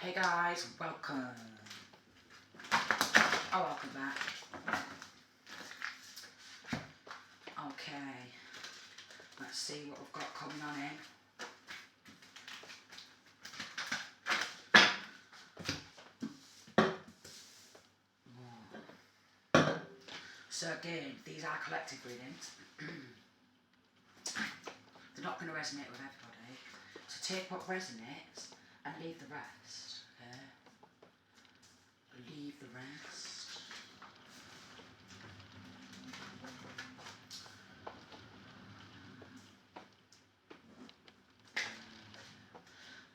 Hey guys, welcome. Welcome back. Okay, let's see what we've got coming on in. So again, these are collective readings. They're not going to resonate with everybody. So take what resonates and leave the rest. Okay? Leave the rest.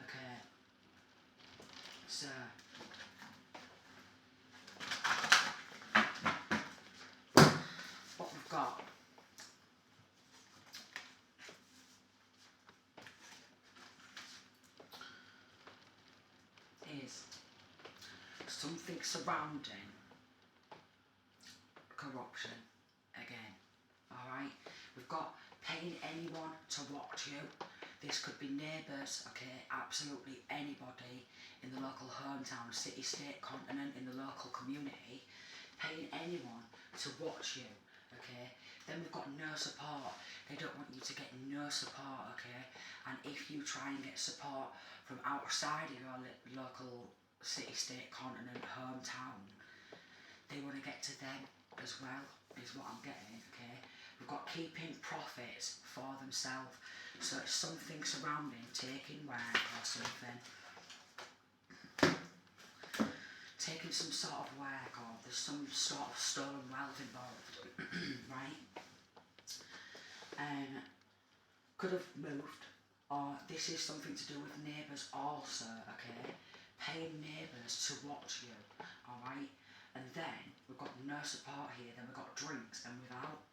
Okay. So what we've got is something surrounding corruption again. Alright? We've got paying anyone to watch you. This could be neighbours, okay, absolutely anybody in the local hometown, city, state, continent, in the local community, paying anyone to watch you, okay. Then we've got no support. They don't want you to get no support, okay. And if you try and get support from outside of your local city, state, continent, hometown, they want to get to them as well, is what I'm getting, okay. We've got keeping profits for themselves. So it's something surrounding taking work or something. Taking some sort of work, or there's some sort of stolen wealth involved, right? Could have moved, or this is something to do with neighbours also, okay? Paying neighbours to watch you, alright? And then we've got no support here, then we've got drinks and without.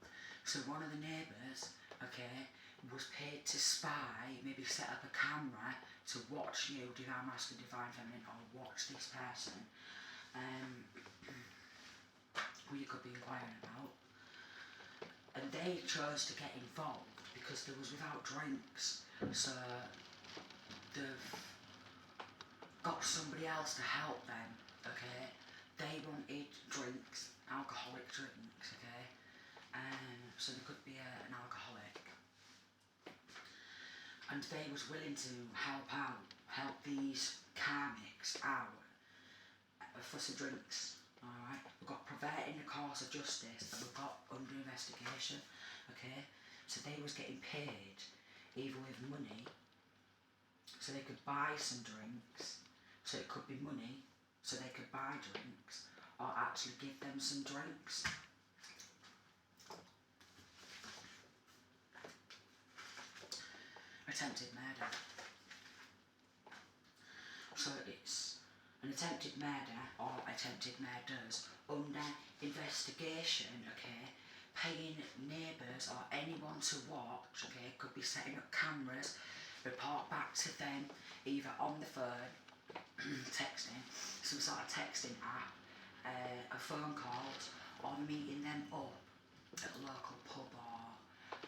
So one of the neighbours, okay, was paid to spy, maybe set up a camera to watch you, divine masculine, divine feminine, or watch this person who you could be inquiring about. And they chose to get involved because there was without drinks. So they've got somebody else to help them, okay? They wanted drinks, alcoholic drinks, okay? So there could be an alcoholic. And they was willing to help these karmics out for some drinks, alright? We've got perverting the course of justice, and we've got under investigation, okay? So they was getting paid either with money, so they could buy some drinks, so it could be money, so they could buy drinks, or actually give them some drinks. Attempted murder. So it's an attempted murder or attempted murders under investigation, okay? Paying neighbours or anyone to watch, okay? Could be setting up cameras, report back to them, either on the phone, texting, some sort of texting app, a phone calls, or meeting them up at a local pub or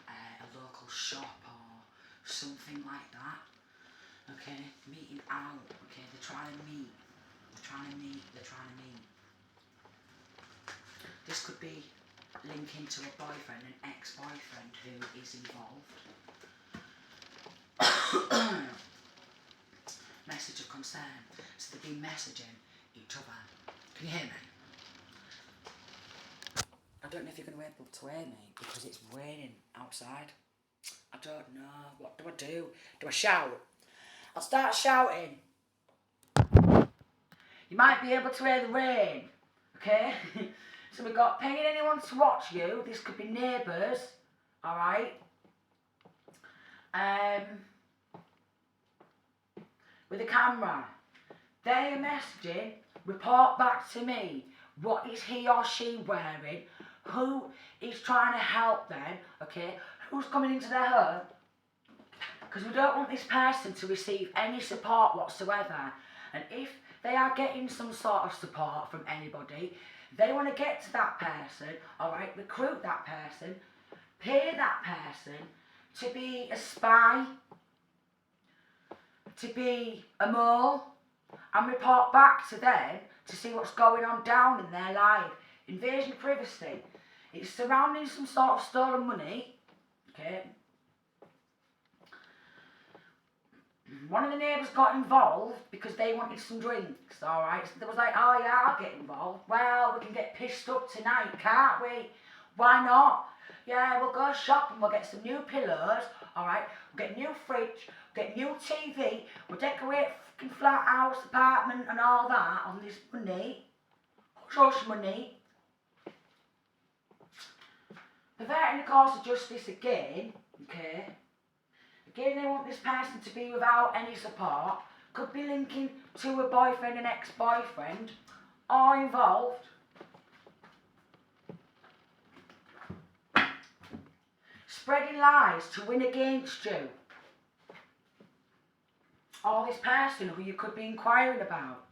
a local shop or something like that, okay, meeting out, okay, they're trying to meet. This could be linking to a boyfriend, an ex-boyfriend who is involved. Message of concern, so they've been messaging each other. Can you hear me? I don't know if you're going to be able to hear me because it's raining outside. I don't know. What do I do? Do I shout? I'll start shouting. You might be able to hear the rain. Okay? So we've got paying anyone to watch you. This could be neighbours. Alright? With a camera. They are messaging. Report back to me. What is he or she wearing? Who is trying to help them? Okay? Who's coming into their home? Because we don't want this person to receive any support whatsoever. And if they are getting some sort of support from anybody, they want to get to that person, alright, recruit that person, pay that person to be a spy, to be a mole, and report back to them to see what's going on down in their life. Invasion of privacy. It's surrounding some sort of stolen money. Okay. One of the neighbours got involved because they wanted some drinks, alright? So they was like, oh yeah, I'll get involved. Well, we can get pissed up tonight, can't we? Why not? Yeah, we'll go shopping, we'll get some new pillows, alright? We'll get a new fridge, we'll get a new TV, we'll decorate fucking flat house, apartment and all that on this money. Hush money. Perverting the course of justice again, okay? Again, they want this person to be without any support, could be linking to a boyfriend and ex-boyfriend, or involved. Spreading lies to win against you. Or this person who you could be inquiring about.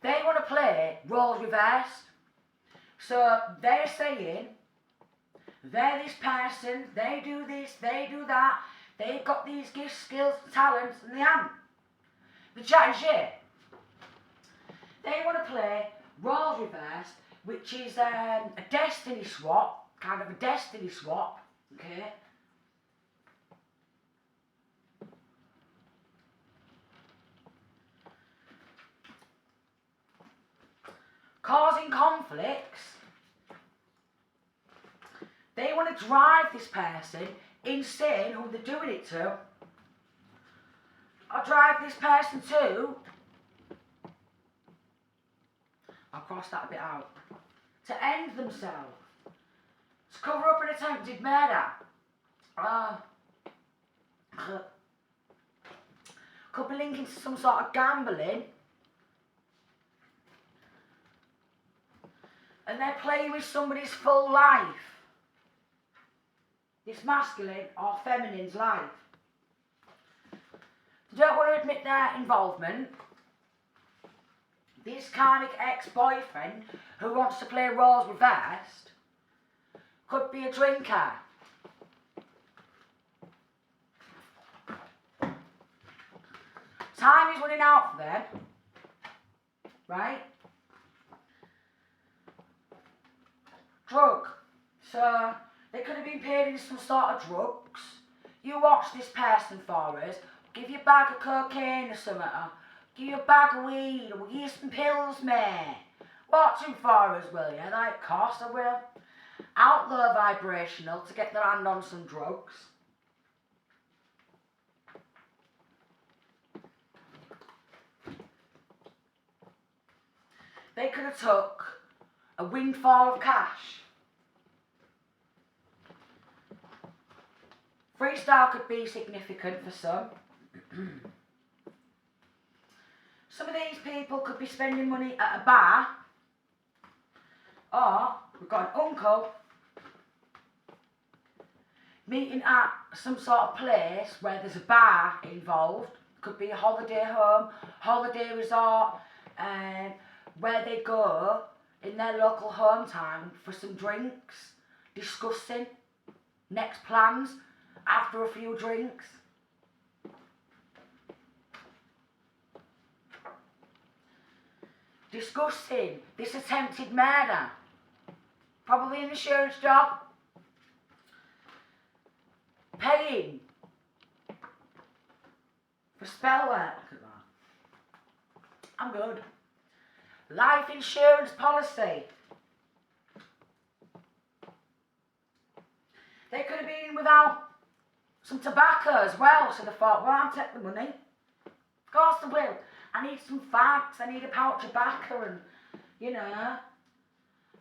They want to play roles reversed. So they're saying, they're this person, they do this, they do that, they've got these gifts, skills, talents, and they haven't. The chat shit. They want to play roles reversed, which is a destiny swap, kind of a destiny swap, okay? Causing conflicts. They want to drive this person insane, who they're doing it to, or drive this person to, I'll cross that a bit out, to end themselves, to cover up an attempted murder. Could be linking to some sort of gambling. And they're playing with somebody's full life. This masculine or feminine's life. They don't want to admit their involvement. This karmic ex-boyfriend who wants to play roles reversed could be a drinker. Time is running out for them. Right? Drug. So they could have been paid in some sort of drugs. You watch this person for us, give you a bag of cocaine or something, give you a bag of weed, or we'll give you some pills, mate. Watch him for us, will you? Like, of course I will. Outlaw vibrational to get their hand on some drugs. They could have took a windfall of cash. Freestyle could be significant for some. Some of these people could be spending money at a bar, or we've got an uncle meeting at some sort of place where there's a bar involved. Could be a holiday home, holiday resort, where they go in their local hometown for some drinks, discussing next plans after a few drinks. Discussing this attempted murder. Probably an insurance job. Paying for spell work. Look at that. I'm good. Life insurance policy. They could have been without some tobacco as well, so they thought, well, I'll take the money. Of course I will. I need some fags, I need a pouch of tobacco and, you know, I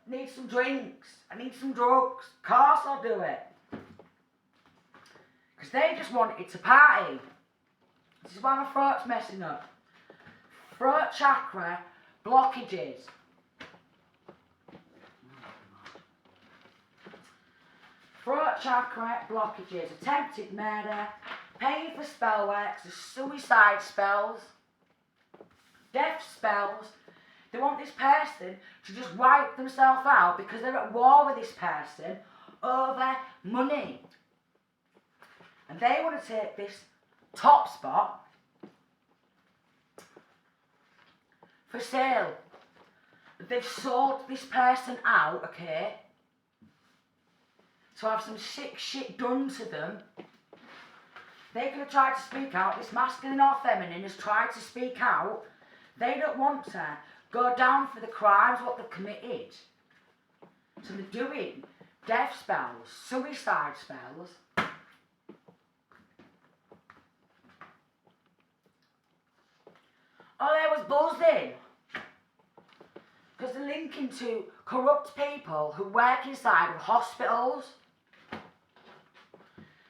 need some drinks, I need some drugs. Of course I'll do it. Because they just wanted to party. This is why my throat's messing up. Throat chakra blockages. Throat chakra blockages, attempted murder, paying for spell works, the suicide spells, death spells. They want this person to just wipe themselves out because they're at war with this person, over money. And they want to take this top spot for sale. They've sold this person out, okay, to have some sick shit done to them. They could have tried to speak out. This masculine or feminine has tried to speak out. They don't want to go down for the crimes what they've committed. So they're doing death spells, suicide spells. Oh, they was buzzing. Because they're linking to corrupt people who work inside of hospitals.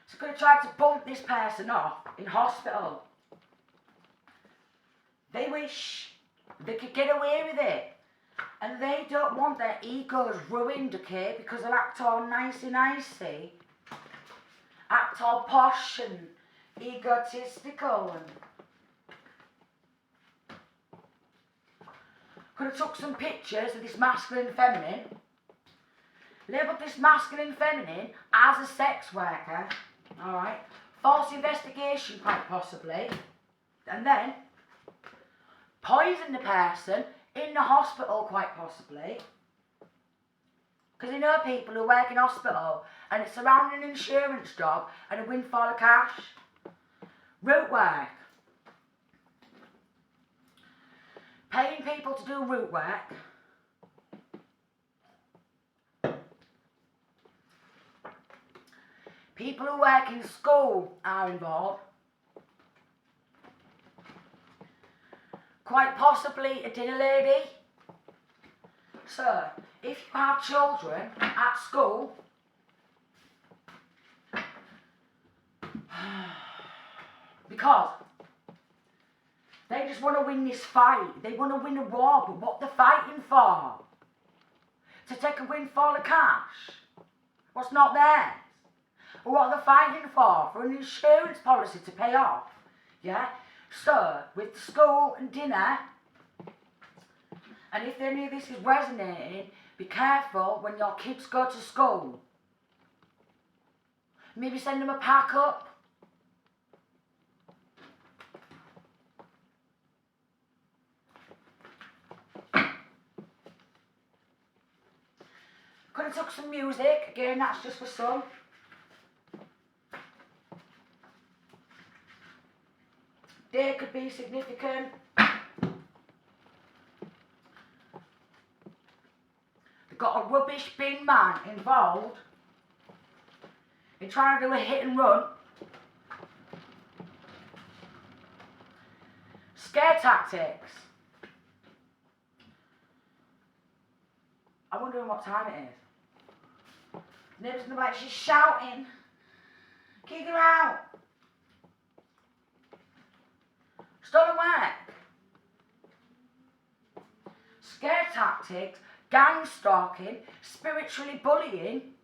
So could have tried to bump this person off in hospital. They wish they could get away with it. And they don't want their egos ruined, okay? Because they'll act all nicey-nicey. Act all posh and egotistical and... Could have took some pictures of this masculine and feminine, labelled this masculine and feminine as a sex worker, alright, false investigation quite possibly, and then poison the person in the hospital quite possibly, because you know people who work in hospital and it's around an insurance job and a windfall of cash. Root work. Paying people to do root work. People who work in school are involved. Quite possibly a dinner lady. So, if you have children at school, because they just want to win this fight. They want to win a war, but what they're fighting for? To take a windfall of cash? What's not theirs? Or what are they fighting for? For an insurance policy to pay off? Yeah? So, with school and dinner, and if any of this is resonating, be careful when your kids go to school. Maybe send them a pack up. Could have took some music, again that's just for some. Day could be significant. They've got a rubbish bin man involved in trying to do a hit and run. Scare tactics. I'm wondering what time it is. Neighbours in the back, she's shouting. Kick her out. Stolen work. Scare tactics, gang stalking, spiritually bullying.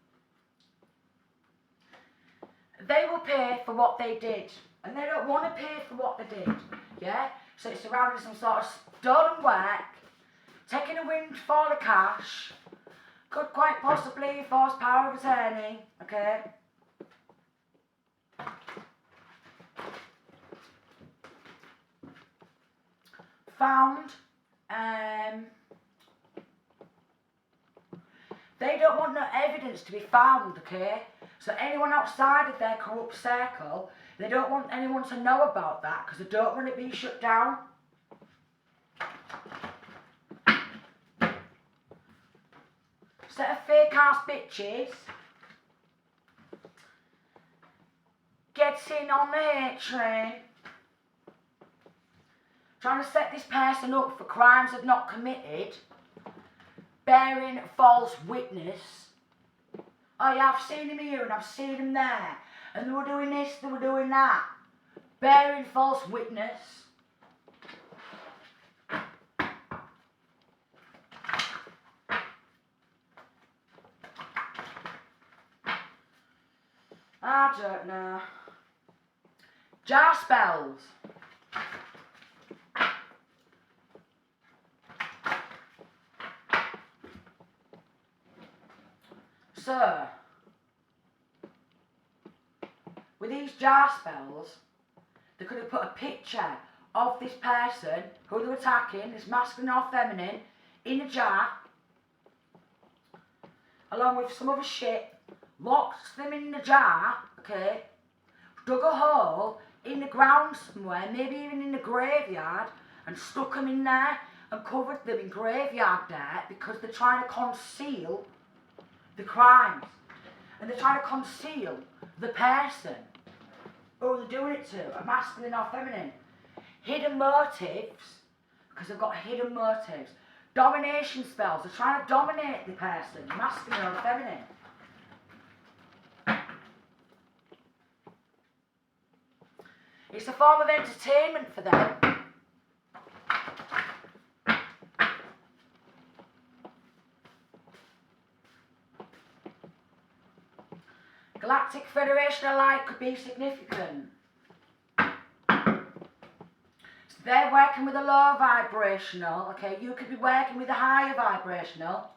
They will pay for what they did. And they don't want to pay for what they did. Yeah? So it's surrounding some sort of stolen work, taking a windfall of cash, could quite possibly force power of attorney, okay? Found, they don't want no evidence to be found, okay? So anyone outside of their corrupt circle, they don't want anyone to know about that because they don't want it being shut down. Set of fake ass bitches gets in on the hate train, trying to set this person up for crimes they've not committed, bearing false witness. Oh yeah, I've seen him here and I've seen him there, and they were doing this, they were doing that, bearing false witness. I don't know. Jar spells. So, with these jar spells, they could have put a picture of this person who they're attacking, this masculine or feminine, in a jar, along with some other shit, locked them in the jar, okay, dug a hole in the ground somewhere, maybe even in the graveyard, and stuck them in there and covered them in graveyard dirt because they're trying to conceal the crimes. And they're trying to conceal the person who they're doing it to, a masculine or feminine. Hidden motives, because they've got hidden motives. Domination spells, they're trying to dominate the person, masculine or feminine. It's a form of entertainment for them. Galactic Federation of Light could be significant. So they're working with a low vibrational, okay, you could be working with a higher vibrational.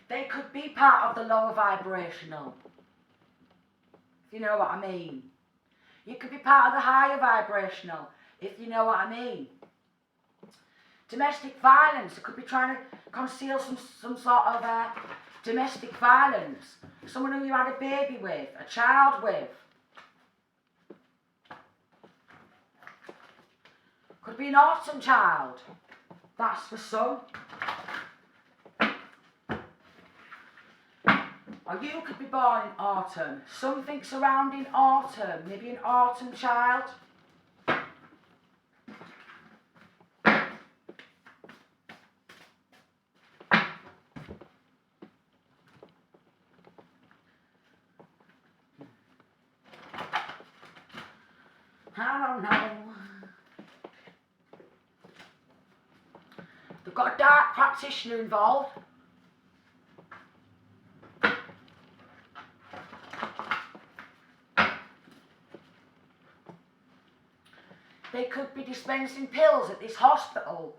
They could be part of the lower vibrational, if you know what I mean. You could be part of the higher vibrational, if you know what I mean. Domestic violence, they could be trying to conceal some sort of domestic violence. Someone who you had a baby with, a child with. Could be an autumn child. That's for some. Or you could be born in autumn. Something surrounding autumn. Maybe an autumn child. I don't know. They've got a dark practitioner involved. They could be dispensing pills at this hospital.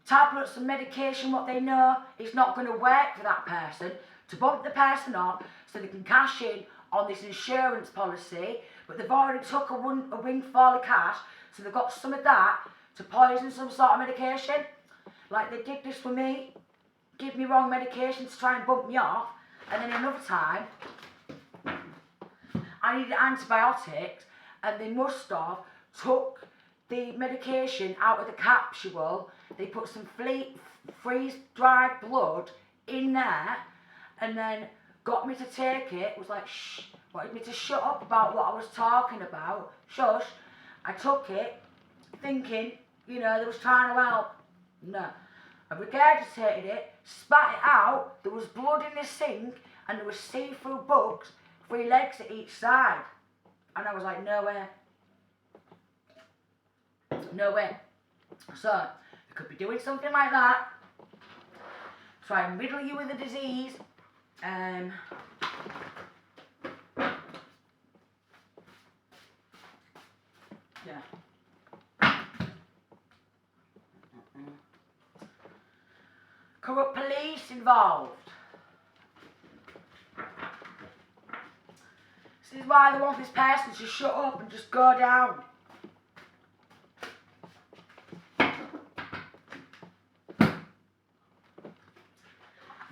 Tablets and medication, what they know is not going to work for that person, to bump the person off so they can cash in on this insurance policy, but they've already took a windfall of cash, so they've got some of that to poison some sort of medication. Like they did this for me, give me wrong medication to try and bump me off, and then another time, I needed antibiotics, and they must have took the medication out of the capsule, they put some freeze-dried blood in there, and then got me to take it, was like, shh, wanted me to shut up about what I was talking about, shush. I took it, thinking, you know, they was trying to help. No. I regurgitated it, spat it out, there was blood in the sink, and there was seafood bugs, 3 legs at each side. And I was like, no way. No way. So, they could be doing something like that, try and riddle you with a disease, yeah. Corrupt police involved. This is why they want this person to shut up and just go down.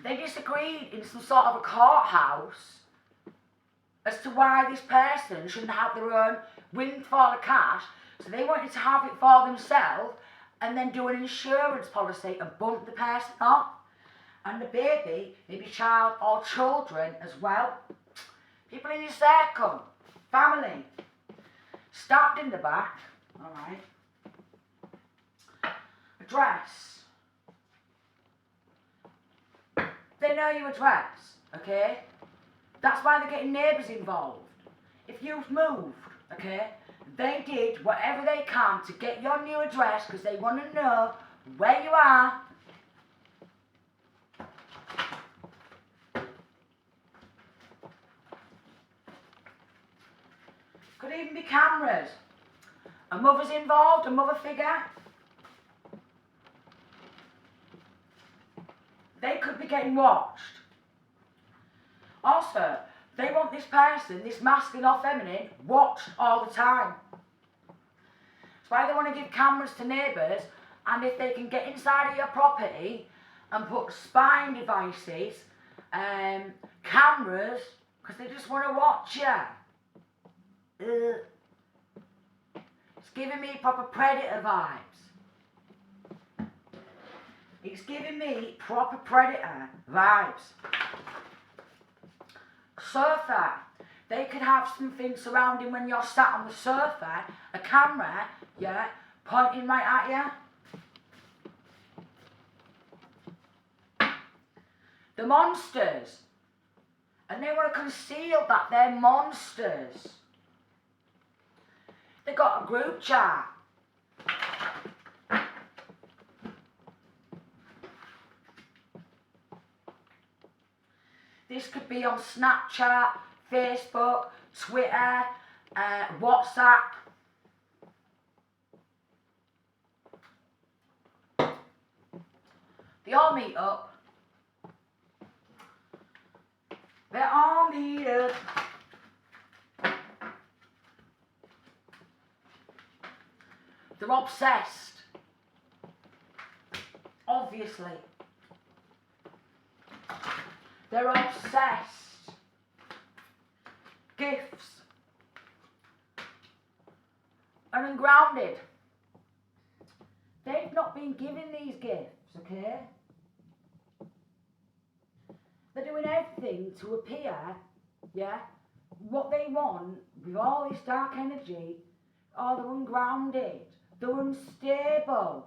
They disagreed in some sort of a courthouse as to why this person shouldn't have their own windfall of cash, so they wanted to have it for themselves and then do an insurance policy and bump the person off. And the baby, maybe child or children as well. People in your circle, family, stabbed in the back, alright. Address. They know your address, okay? That's why they're getting neighbours involved. If you've moved, okay, they did whatever they can to get your new address because they want to know where you are. Could even be cameras. A mother's involved, a mother figure. They could be getting watched. Also, They want this person, this masculine or feminine, watched all the time. That's why they want to give cameras to neighbours, and if they can get inside of your property and put spying devices, cameras, because they just want to watch you. It's giving me proper predator vibes. It's giving me proper predator vibes. Sofa. They could have something surrounding when you're sat on the sofa, a camera, yeah, pointing right at you. The monsters. And they want to conceal that they're monsters. They got a group chat. This could be on Snapchat, Facebook, Twitter, WhatsApp. They all meet up. They all meet up. They're obsessed. Obviously. They're obsessed. Gifts. And ungrounded. They've not been given these gifts, okay? They're doing everything to appear, yeah, what they want with all this dark energy. Oh, they're ungrounded. They're unstable.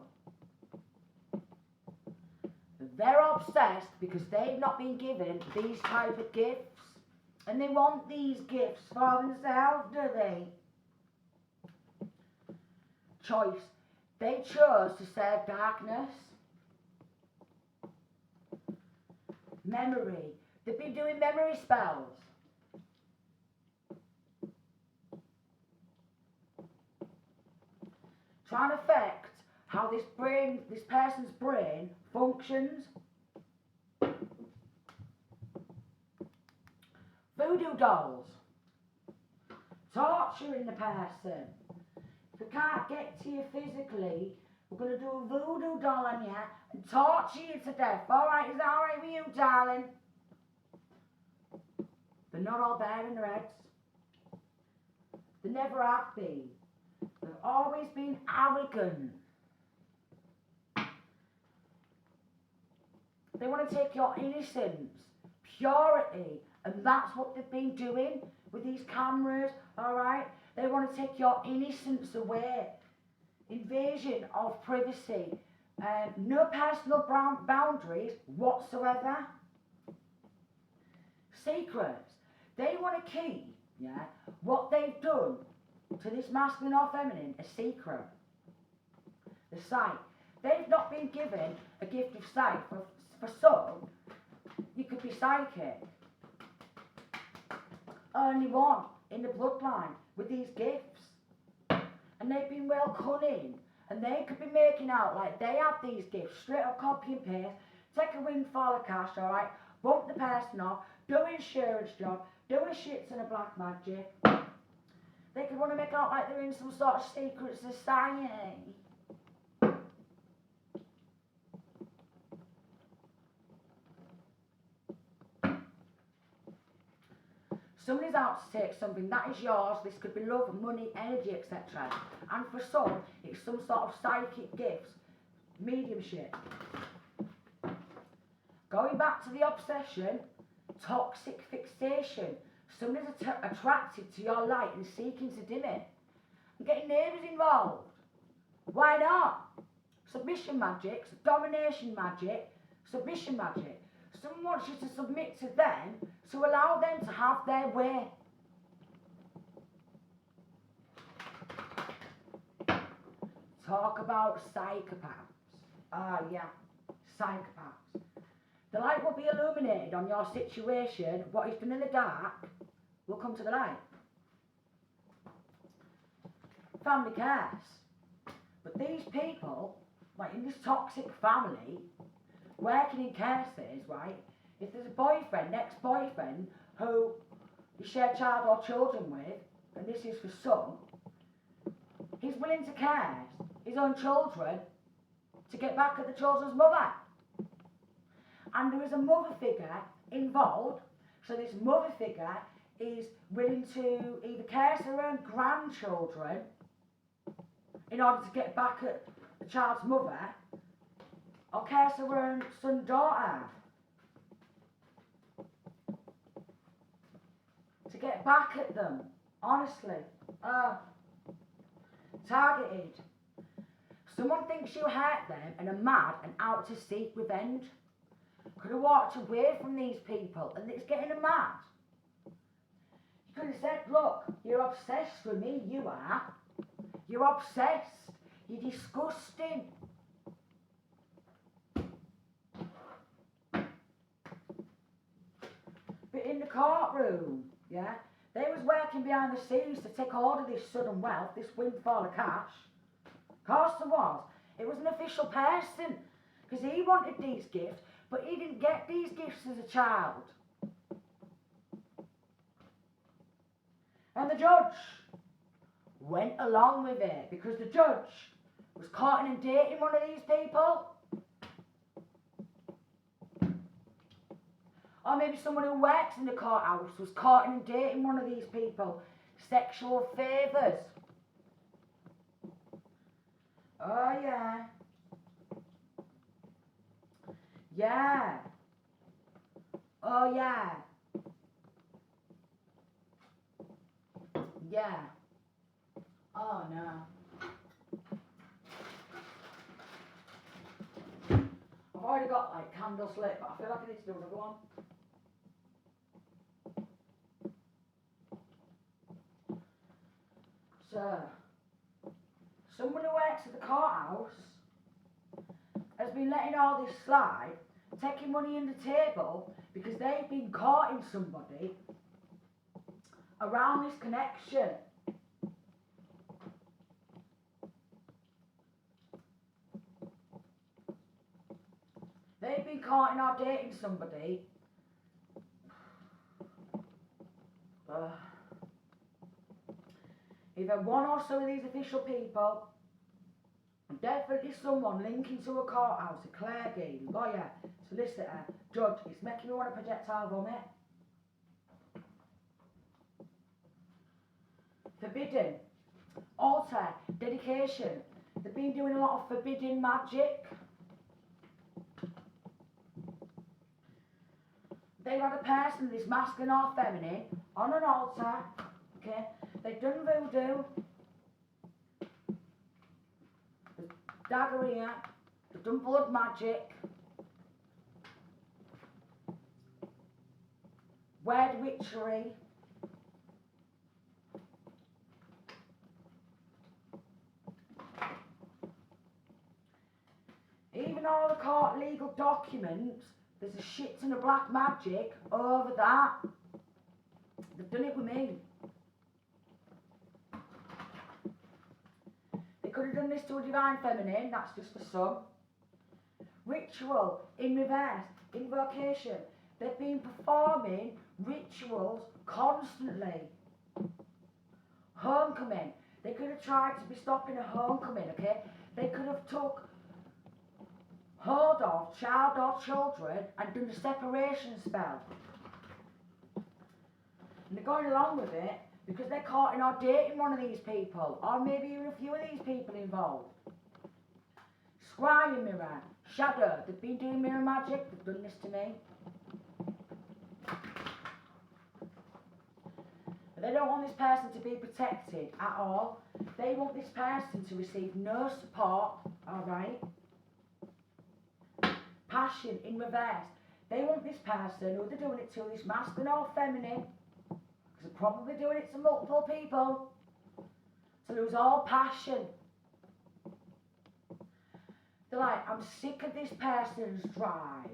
They're obsessed because they've not been given these type of gifts. And they want these gifts for themselves, do they? Choice. They chose to serve darkness. Memory. They've been doing memory spells. Trying to affect how this person's brain functions. Voodoo dolls. Torturing the person. If we can't get to you physically, we're going to do a voodoo doll on you and torture you to death. Alright, is that alright with you, darling? They're not all there in their heads. They never have been. They've always been arrogant. They want to take your innocence, purity, and that's what they've been doing with these cameras, alright? They want to take your innocence away. Invasion of privacy. No personal boundaries whatsoever. Secrets. They want to keep, yeah, what they've done to this masculine or feminine a secret. The sight. They've not been given a gift of sight. For some, you could be psychic. Only one in the bloodline with these gifts. And they've been well cunning. And they could be making out like they have these gifts. Straight up copy and paste. Take a windfall of cash, alright? Bump the person off. Do an insurance job. Do a shits and a black magic. They could want to make out like they're in some sort of secret society. Somebody's out to take something that is yours. This could be love, money, energy, etc. And for some, it's some sort of psychic gifts, mediumship. Going back to the obsession, toxic fixation. Somebody's attracted to your light and seeking to dim it. And getting neighbours involved. Why not? Submission magic, domination magic, submission magic. Someone wants you to submit to them to allow them to have their way. Talk about psychopaths. Ah, yeah, psychopaths. The light will be illuminated on your situation. What is done in the dark will come to the light. Family cares. But these people, like in this toxic family, working in cases, right? If there's a boyfriend, ex-boyfriend, who you share child or children with, and this is for some, he's willing to care his own children to get back at the children's mother. And there is a mother figure involved, so this mother figure is willing to either care for her own grandchildren in order to get back at the child's mother, or care for her own son, daughter, to get back at them, honestly. Targeted. Someone thinks you hurt them and are mad and out to seek revenge. Could have walked away from these people, and it's getting them mad. You could have said, look, you're obsessed with me, you are. You're obsessed. You're disgusting. But in the courtroom, yeah, they was working behind the scenes to take hold of this sudden wealth, this windfall of cash. Of course there was. It was an official person, because he wanted these gifts, but he didn't get these gifts as a child. And the judge went along with it, because the judge was courting and dating one of these people. Or maybe someone who works in the courthouse was courting and dating one of these people. Sexual favours. Oh yeah. Yeah. Oh yeah. Yeah. Oh no. I've already got like candles lit, but I feel like I need to do another one. So, someone who works at the courthouse has been letting all this slide, taking money in the table because they've been courting somebody around this connection. They've been courting or dating somebody. Either one or some of these official people, and definitely someone linking to a courthouse, a clergy, lawyer, solicitor, judge. It's making me want a projectile vomit. Forbidden, altar, dedication. They've been doing a lot of forbidden magic. They've had a person that's masculine or feminine on an altar, okay? They've done voodoo. There's dagger here. They've done blood magic. Word witchery. Even all the court legal documents, there's a shit ton of black magic over that. They've done it with me. They could have done this to a divine feminine, that's just for some. Ritual, in reverse, invocation. They've been performing rituals constantly. Homecoming. They could have tried to be stopping a homecoming, okay? They could have took hold of child or children and done a separation spell. And they're going along with it because they're courting or dating one of these people, or maybe even a few of these people involved. Scrying mirror, shadow, they've been doing mirror magic, they've done this to me. But they don't want this person to be protected at all. They want this person to receive no support, alright? Passion in reverse. They want this person, who they're doing it to, this masculine or feminine, because they're probably doing it to multiple people, to lose all passion. They're like, I'm sick of this person's drive.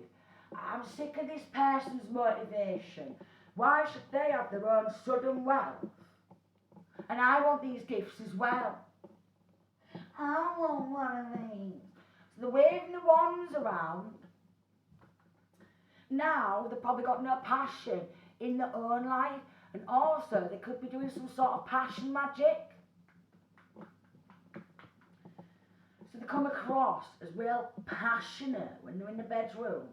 I'm sick of this person's motivation. Why should they have their own sudden wealth? And I want these gifts as well. I want one of these. So they're waving the wands around. Now they've probably got no passion in their own life, And also, they could be doing some sort of passion magic. So they come across as real passionate when they're in the bedroom.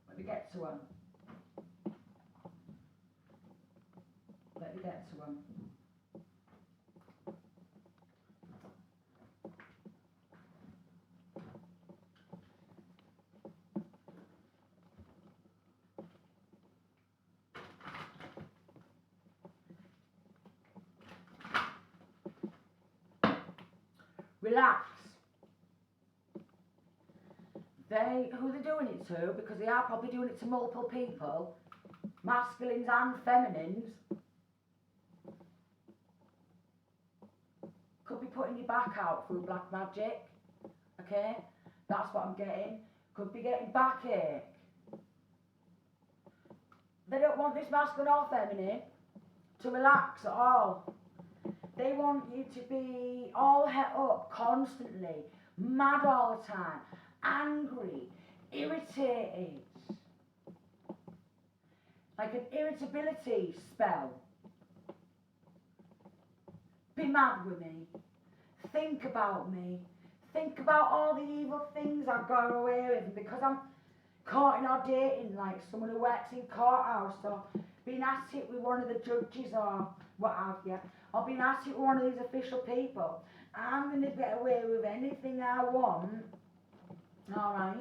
Let me get to one. Let me get to one. Relax. Who they're doing it to, because they are probably doing it to multiple people, masculines and feminines, could be putting your back out through black magic, okay? That's what I'm getting. Could be getting backache. They don't want this masculine or feminine to relax at all. They want you to be all het up constantly, mad all the time, angry, irritated, like an irritability spell. Be mad with me, think about all the evil things I've got away with, and because I'm courting or dating like someone who works in courthouse, or being at it with one of the judges or what have you, or being at it with one of these official people, I'm going to get away with anything I want. Alright?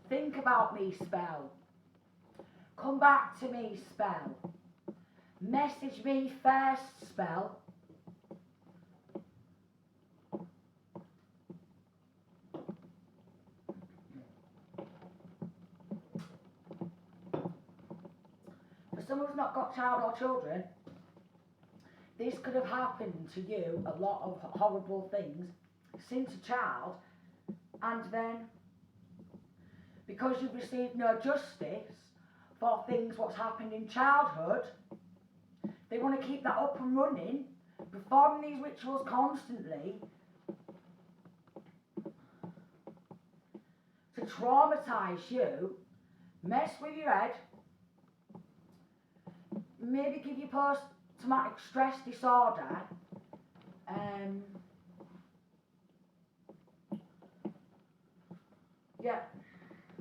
Think about me, spell. Come back to me, spell. Message me first, spell. For someone who's not got child or children, this could have happened to you, a lot of horrible things, since a child, and then, because you've received no justice for things what's happened in childhood, they want to keep that up and running, performing these rituals constantly, to traumatise you, mess with your head, maybe give you post-traumatic stress disorder, yeah,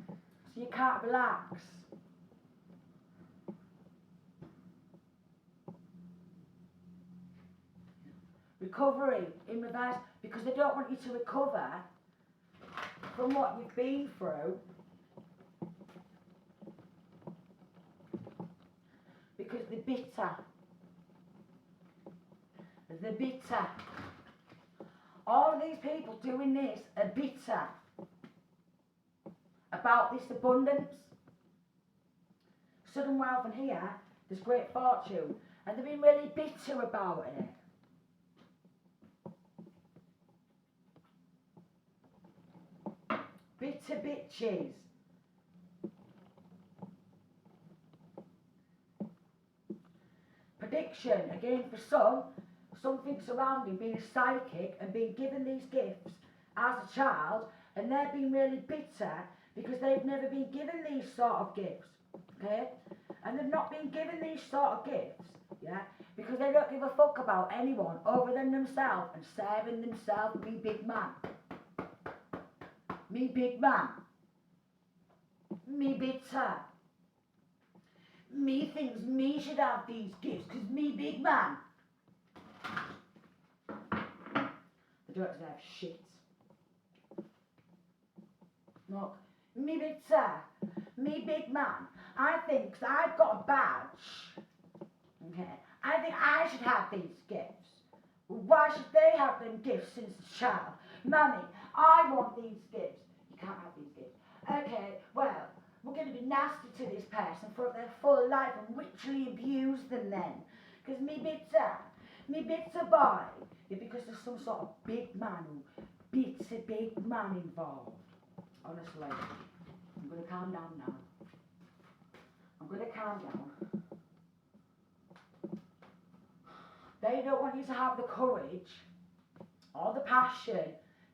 so you can't relax. Recovery in reverse, because they don't want you to recover from what you've been through, because they're bitter. They're bitter. All of these people doing this are bitter about this abundance. Sudden wealth, and here there's great fortune, and they've been really bitter about it. Bitter bitches. Prediction, again for some, something surrounding being a psychic and being given these gifts as a child, and they're being really bitter because they've never been given these sort of gifts, okay? And they've not been given these sort of gifts, yeah, because they don't give a fuck about anyone other than themselves and serving themselves. Me big man. Me big man. Me bitter. Me thinks me should have these gifts because me big man. They don't deserve shit. Look, me bitter. Me big man. I think 'cause I've got a badge. Okay. I think I should have these gifts. Why should they have them gifts since a child? Mummy, I want these gifts. You can't have these gifts. Okay, well, we're going to be nasty to this person for their full life and ritually abuse them then. Because me bitter boy. Yeah, because there's some sort of big man who beats a big man involved. Honestly, I'm going to calm down now. calm down. They don't want you to have the courage or the passion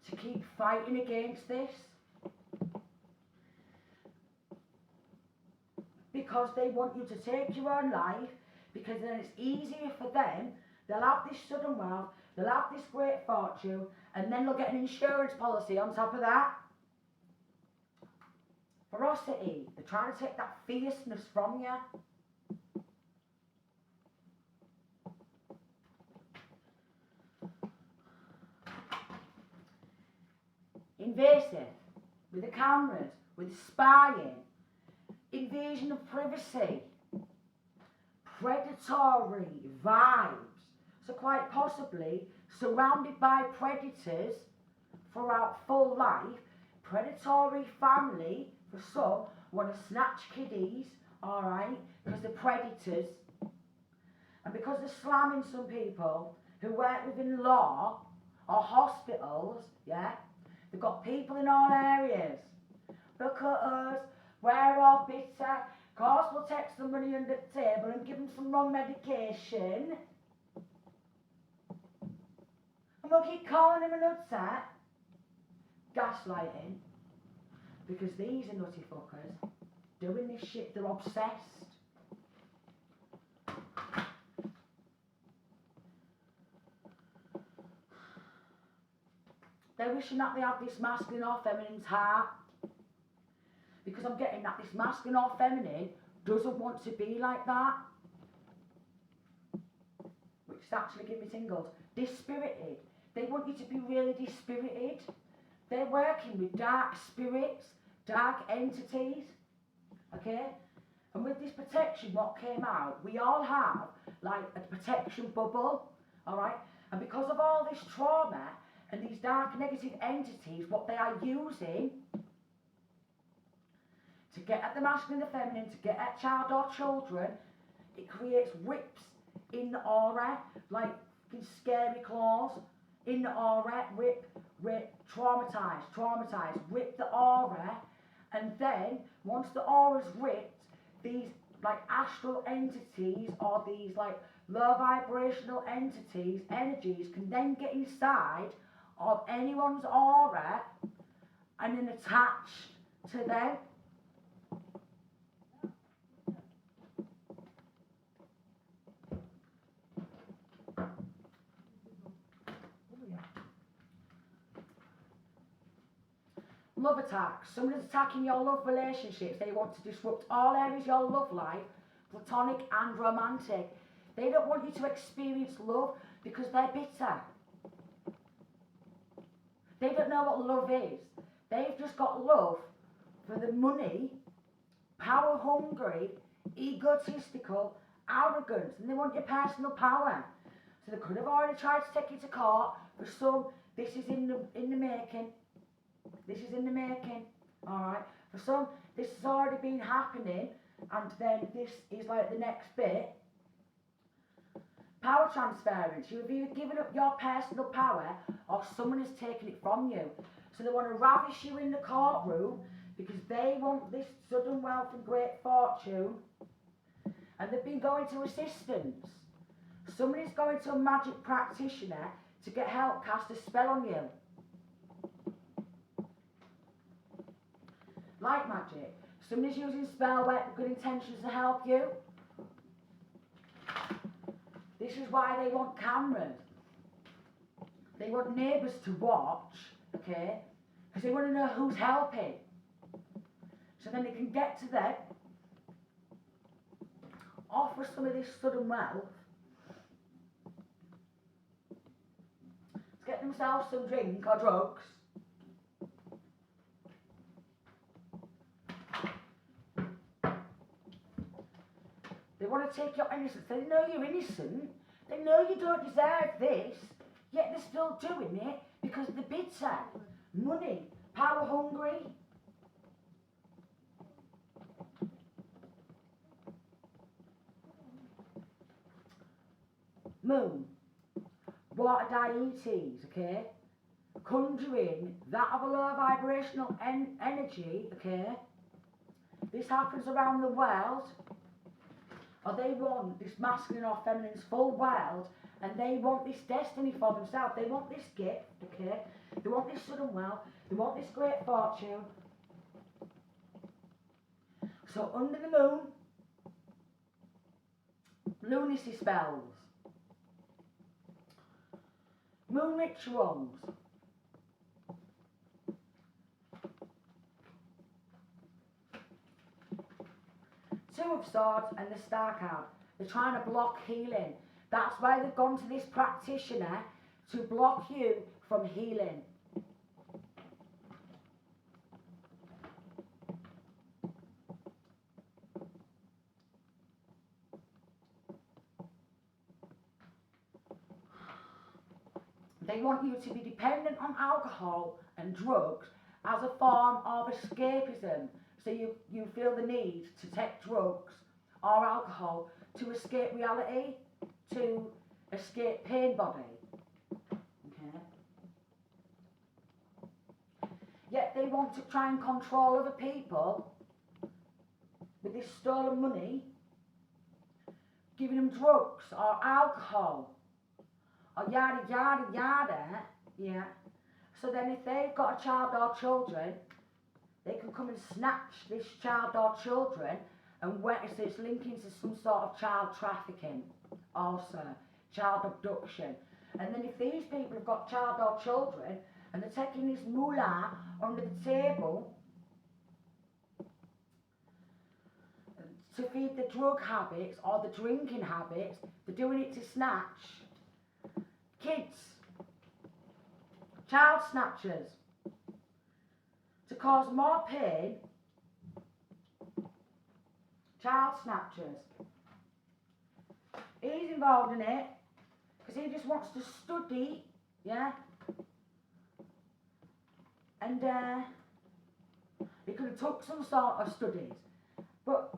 to keep fighting against this. Because they want you to take your own life, because then it's easier for them. They'll have this sudden wealth, they'll have this great fortune, and then they'll get an insurance policy on top of that. Ferocity, they're trying to take that fierceness from you. Invasive, with the cameras, with spying, invasion of privacy, predatory vibes. So quite possibly surrounded by predators throughout full life, predatory family for some want to snatch kiddies, alright, because they're predators. And because they're slamming some people who work within law or hospitals, yeah, they've got people in all areas. Look at us, we're all bitter. Of course we'll take some money under the table and give them some wrong medication. And we'll keep calling him a nutsack. Gaslighting. Because these are nutty fuckers doing this shit, they're obsessed. They're wishing that they have this masculine or feminine's heart. Because I'm getting that this masculine or feminine doesn't want to be like that. Which is actually giving me tingles. Dispirited. They want you to be really dispirited. They're working with dark spirits, dark entities. Okay? And with this protection, what came out, we all have like a protection bubble. Alright? And because of all this trauma and these dark negative entities, what they are using to get at the masculine and the feminine, to get at child or children, it creates rips in the aura, like scary claws in the aura, rip, traumatise, rip the aura, and then once the aura's ripped, these like astral entities or these like low vibrational entities, energies can then get inside of anyone's aura and then attach to them. Love attacks. Someone's attacking your love relationships. They want to disrupt all areas of your love life, platonic and romantic. They don't want you to experience love because they're bitter. They don't know what love is. They've just got love for the money, power hungry, egotistical, arrogance, and they want your personal power. So they could have already tried to take you to court. For some, this is in the making. This is in the making, alright? For some, this has already been happening, and then this is like the next bit. Power transference. You've either given up your personal power, or someone has taken it from you. So they want to ravish you in the courtroom, because they want this sudden wealth and great fortune, and they've been going to assistants. Somebody's going to a magic practitioner to get help cast a spell on you. Like magic. Somebody's using spell work with good intentions to help you. This is why they want cameras. They want neighbours to watch, okay? Because they want to know who's helping. So then they can get to them, offer some of this sudden wealth, get themselves some drink or drugs, they want to take your innocence. They know you're innocent. They know you don't deserve this, yet they're still doing it because they're bitter, money, power hungry. Moon, water deities, okay? Conjuring that of a low vibrational energy, okay? This happens around the world. or they want this masculine or feminine's full world, and they want this destiny for themselves. They want this gift, okay? They want this sudden wealth. They want this great fortune. So under the moon, lunacy spells, moon rituals, Two of Swords and the Star card. They're trying to block healing. That's why they've gone to this practitioner, to block you from healing. They want you to be dependent on alcohol and drugs as a form of escapism. So you feel the need to take drugs or alcohol to escape reality, to escape pain body. Okay. Yet they want to try and control other people with this stolen money, giving them drugs or alcohol or yada yada yada, yeah. So then if they've got a child or children, they can come and snatch this child or children, and so it's linking to some sort of child trafficking, also child abduction. And then if these people have got child or children and they're taking this moolah under the table to feed the drug habits or the drinking habits, they're doing it to snatch kids, child snatchers, to cause more pain. Child snatchers. He's involved in it because he just wants to study, yeah. And he could have took some sort of studies, but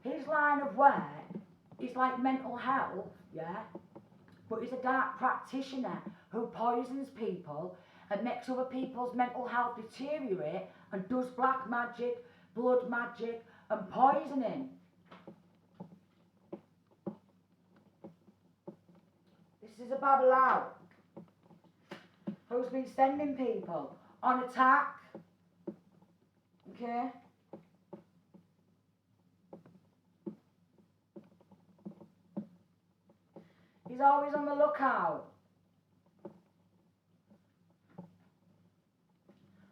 his line of work is like mental health, yeah. But he's a dark practitioner who poisons people and makes other people's mental health deteriorate and does black magic, blood magic and poisoning. This is a Babylon who's been sending people on attack, okay? He's always on the lookout.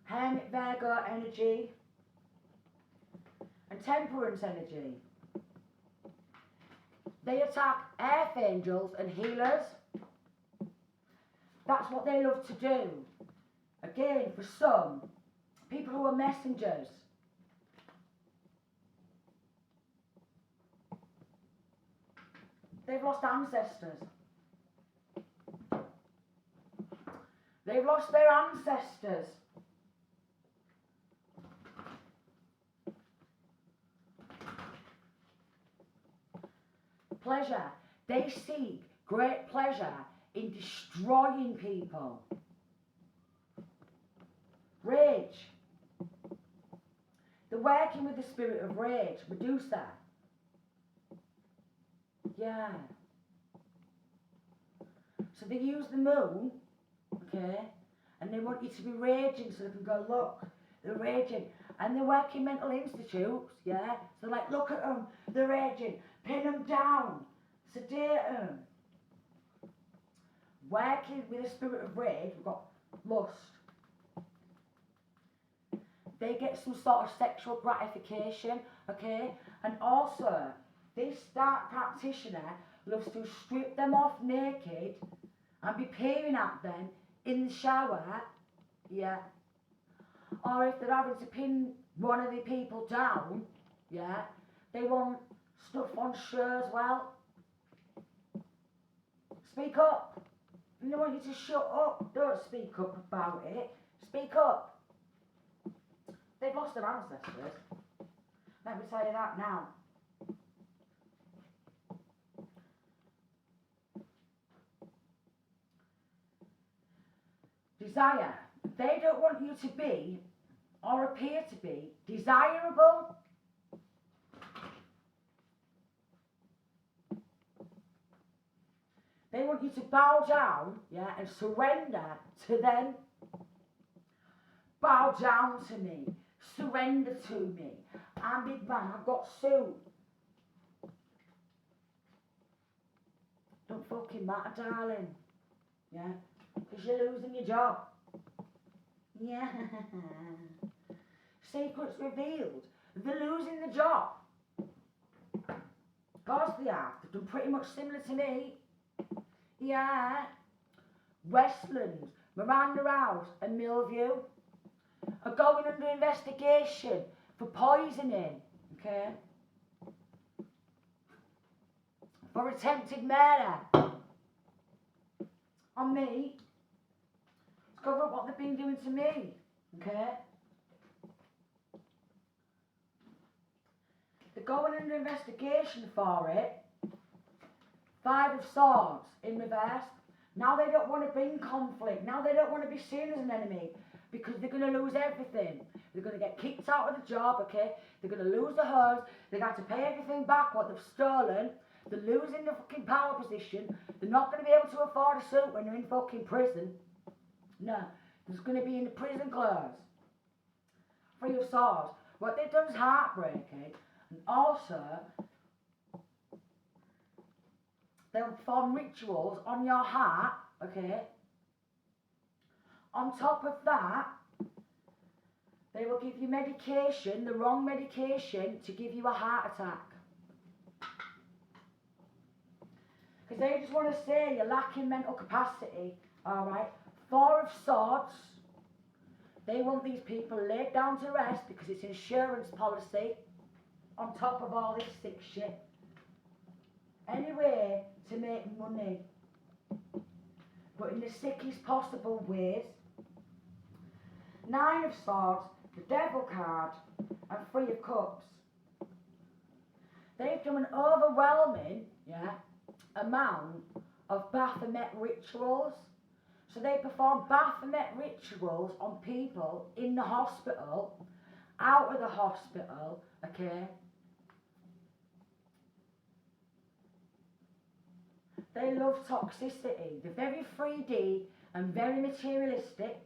Hermit Virgo energy and Temperance energy. They attack earth angels and healers. That's what they love to do. Again, for some, people who are messengers. They've lost ancestors. They've lost their ancestors. Pleasure. They seek great pleasure in destroying people. Rage. They're working with the spirit of rage, Medusa. Yeah. So they use the moon, okay, and they want you to be raging so they can go, look, they're raging. And they work in mental institutes, yeah. So like, look at them, they're raging. Pin them down, sedate them. Working with the spirit of rage, we've got lust. They get some sort of sexual gratification, okay? And also, this dark practitioner loves to strip them off naked and be peering at them in the shower, yeah. Or if they're having to pin one of the people down, yeah, they want stuff on show as well. Speak up. They want you to shut up. Don't speak up about it. Speak up. They've lost their ancestors. Let me tell you that now. Desire. They don't want you to be or appear to be desirable. want you to bow down, yeah, and surrender to them. Bow down to me. Surrender to me. I'm big man, I've got suit. Don't fucking matter, darling. Yeah? Because you're losing your job. Yeah. Secrets revealed. They're losing the job. Of course they are. They've done pretty much similar to me. Yeah. Westlands, Miranda House and Millview are going under investigation for poisoning. Okay? For attempted murder. On me. To cover up what they've been doing to me. Okay? They're going under investigation for it. 5 of Swords in reverse. Now they don't want to bring conflict. Now they don't want to be seen as an enemy. Because they're going to lose everything. They're going to get kicked out of the job, okay? They're going to lose the homes. They're going to have to pay everything back what they've stolen. They're losing the fucking power position. They're not going to be able to afford a suit when they're in fucking prison. No. There's going to be in the prison clothes. 3 of Swords. What they've done is heartbreaking. And also, they'll perform rituals on your heart, okay? On top of that, they will give you medication, the wrong medication, to give you a heart attack. Because they just want to say you're lacking mental capacity, alright? 4 of Swords. They want these people laid down to rest because it's insurance policy on top of all this sick shit. Any way to make money, but in the sickest possible ways. 9 of Swords, the Devil card, and 3 of Cups. They've done an overwhelming, amount of Baphomet rituals. So they perform Baphomet rituals on people in the hospital, out of the hospital, okay? They love toxicity. They're very 3D and very materialistic.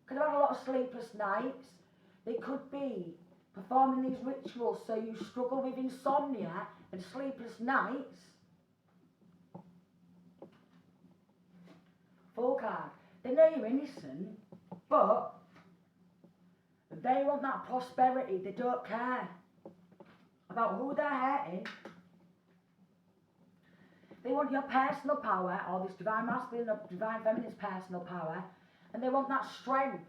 Could have had a lot of sleepless nights. They could be performing these rituals so you struggle with insomnia and sleepless nights. Full card. They know you're innocent, but they want that prosperity. They don't care about who they're hurting. They want your personal power, or this divine masculine or divine feminine's personal power, and they want that strength.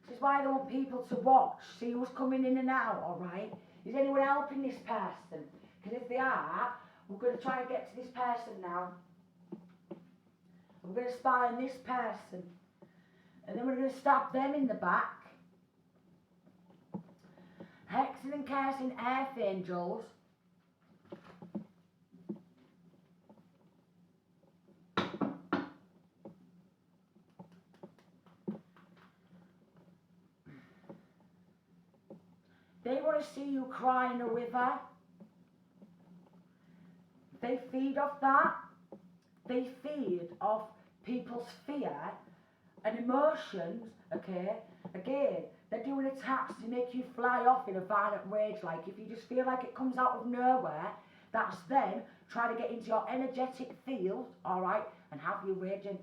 This is why they want people to watch, see who's coming in and out, alright? Is anyone helping this person? Because if they are, we're going to try and get to this person now. We're going to spy on this person. And then we're going to stab them in the back. Hexing and cursing earth angels. They want to see you cry in a river. They feed off that. They feed off people's fear and emotions, okay? Again, they're doing attacks to make you fly off in a violent rage. Like, if you just feel like it comes out of nowhere, that's them trying to get into your energetic field, alright, and have you raging.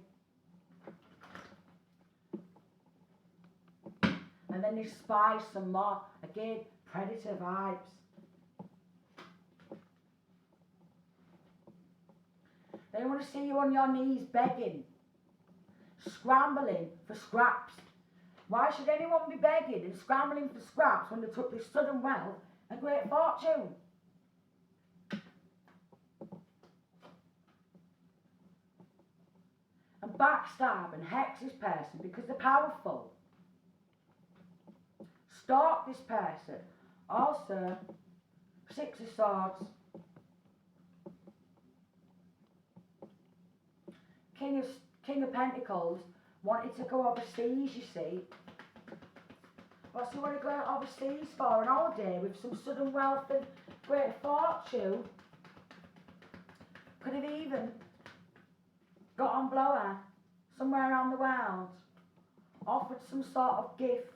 And then they spy some more. Again, predator vibes. They want to see you on your knees begging, scrambling for scraps. Why should anyone be begging and scrambling for scraps when they took this sudden wealth and great fortune? And backstab and hex this person because they're powerful. Stalk this person. Also, Six of Swords. King of Pentacles wanted to go overseas, you see. What's he want to go overseas for? An holiday with some sudden wealth and great fortune. Could have even got on blower somewhere around the world. Offered some sort of gift.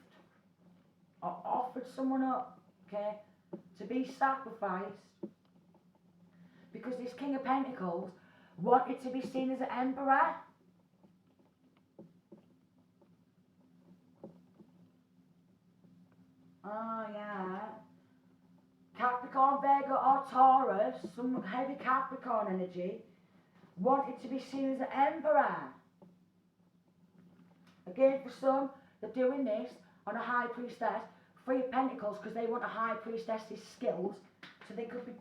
Or offered someone up, okay, to be sacrificed. Because this King of Pentacles wanted to be seen as an emperor. Oh, yeah. Capricorn, Virgo or Taurus, some heavy Capricorn energy, wanted to be seen as an emperor. Again, for some, they're doing this on a high priestess, Three of Pentacles, because they want a high priestess's skills, so they could be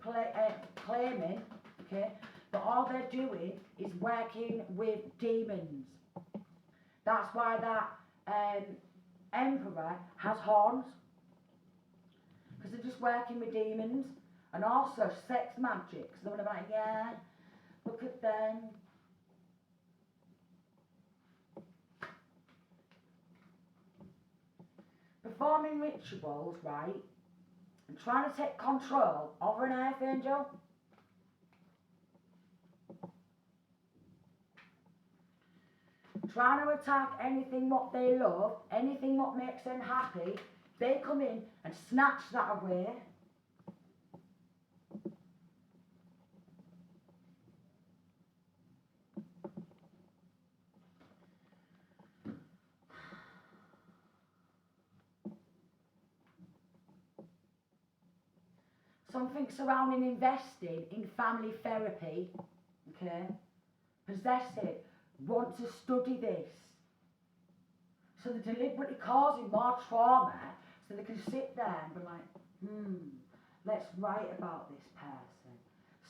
claiming, okay, but all they're doing is working with demons. That's why that emperor has horns, because they're just working with demons, and also sex magic. So they're like, yeah, look at them. Performing rituals, right, and trying to take control over an archangel. Trying to attack anything what they love, anything what makes them happy. They come in and snatch that away. Something surrounding investing in family therapy, okay? Possessive, want to study this. So they're deliberately causing more trauma so they can sit there and be like, let's write about this person.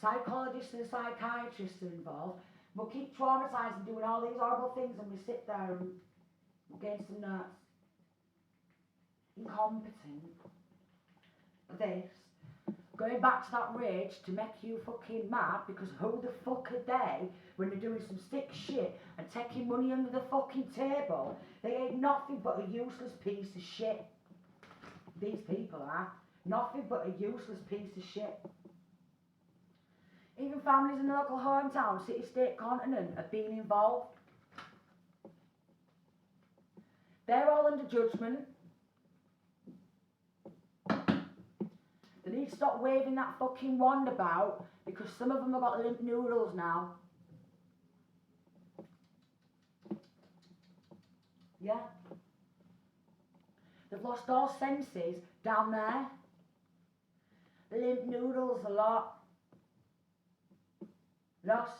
Psychologists and psychiatrists are involved. We'll keep traumatising, doing all these horrible things, and we sit there and against the nuts. Incompetent. This. Going back to that rage to make you fucking mad, because who the fuck are they when they're doing some sick shit and taking money under the fucking table? They ain't nothing but a useless piece of shit. These people are. Nothing but a useless piece of shit. Even families in the local hometown, city, state, continent are being involved. They're all under judgment. They need to stop waving that fucking wand about, because some of them have got limp noodles now. Yeah. They've lost all senses down there. Limp noodles a lot. Lost.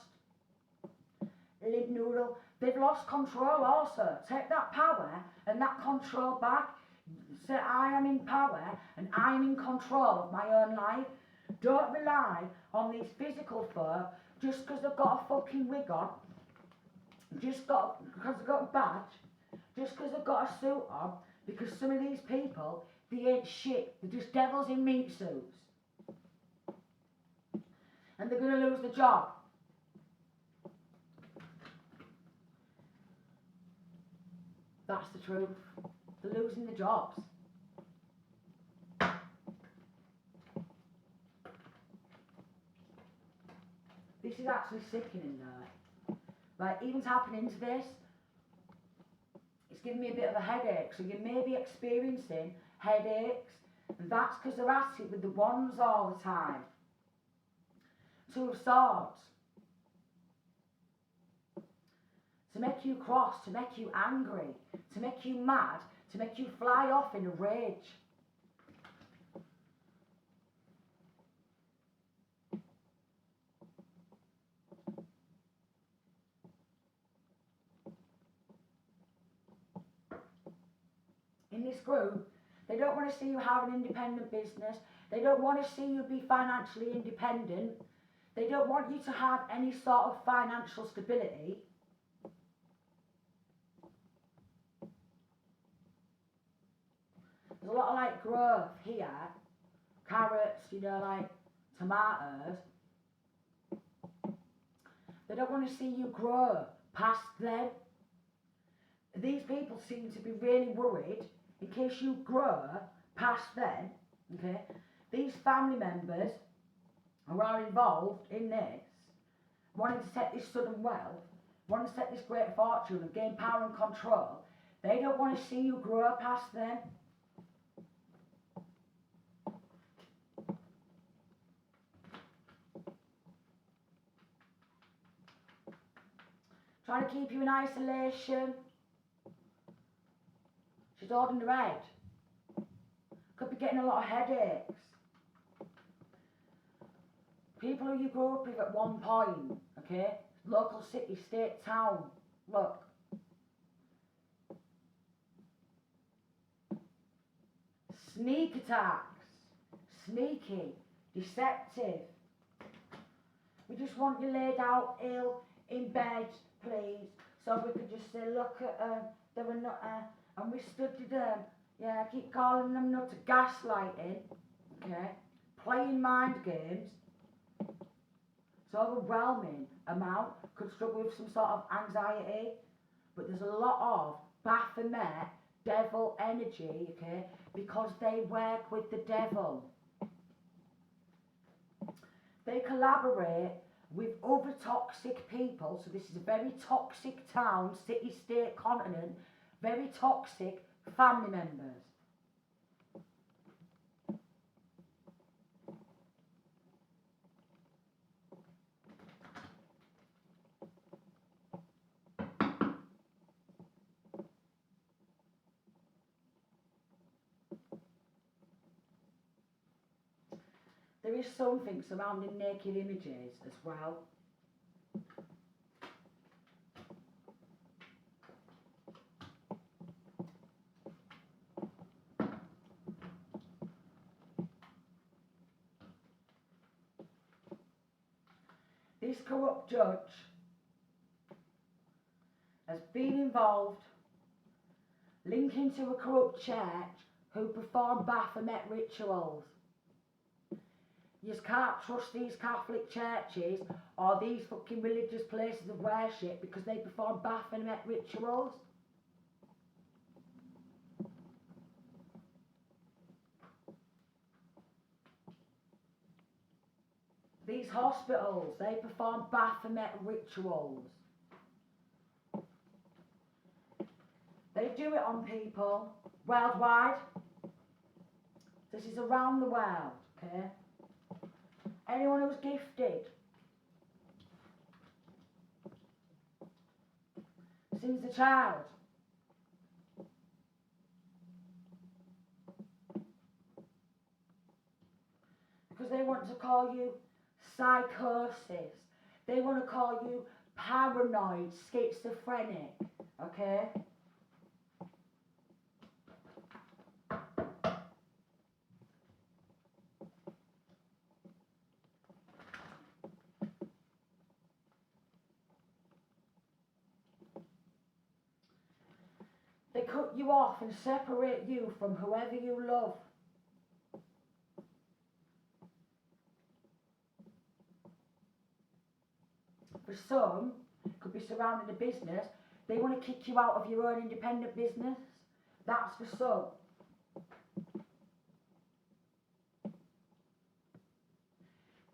Limp noodle. They've lost control also. Take that power and that control back. Say, I am in power and I am in control of my own life. Don't rely on these physical folk just because they've got a fucking wig on, just because they've got a badge, just because they've got a suit on, because some of these people, they ain't shit. They're just devils in meat suits. And they're going to lose the job. That's the truth. They're losing the jobs. This is actually sickening though. Like, even's happening to this, it's giving me a bit of a headache. So you may be experiencing headaches, and that's because they're at it with the wands all the time. Two of Swords. To make you cross, to make you angry, to make you mad, to make you fly off in a rage. In this group, they don't want to see you have an independent business. They don't want to see you be financially independent. They don't want you to have any sort of financial stability. There's a lot of like growth here, carrots, you know, like tomatoes. They don't want to see you grow past them. These people seem to be really worried in case you grow past them, okay? These family members who are involved in this, wanting to take this sudden wealth, wanting to take this great fortune and gain power and control, they don't want to see you grow past them. Trying to keep you in isolation. She's holding her head. Could be getting a lot of headaches. People who you grew up with at one point, okay? Local city, state, town. Look. Sneak attacks. Sneaky. Deceptive. We just want you laid out ill in bed, please. So we could just say, look at her, they were not and we studied them. Yeah, I keep calling them nuts, gaslighting, okay? Playing mind games. It's overwhelming amount, could struggle with some sort of anxiety, but there's a lot of Baphomet devil energy, okay? Because they work with the devil. They collaborate with other toxic people, so this is a very toxic town, city, state, continent, very toxic family members. There is something surrounding naked images as well. This corrupt judge has been involved linking to a corrupt church who perform Baphomet rituals. You can't trust these Catholic churches or these fucking religious places of worship because they perform Baphomet rituals. These hospitals, they perform Baphomet rituals. They do it on people worldwide. This is around the world, okay? Anyone who's gifted, since a child, because they want to call you psychosis, they want to call you paranoid, schizophrenic, okay? They cut you off and separate you from whoever you love. For some, it could be surrounding a business, they want to kick you out of your own independent business. That's for some.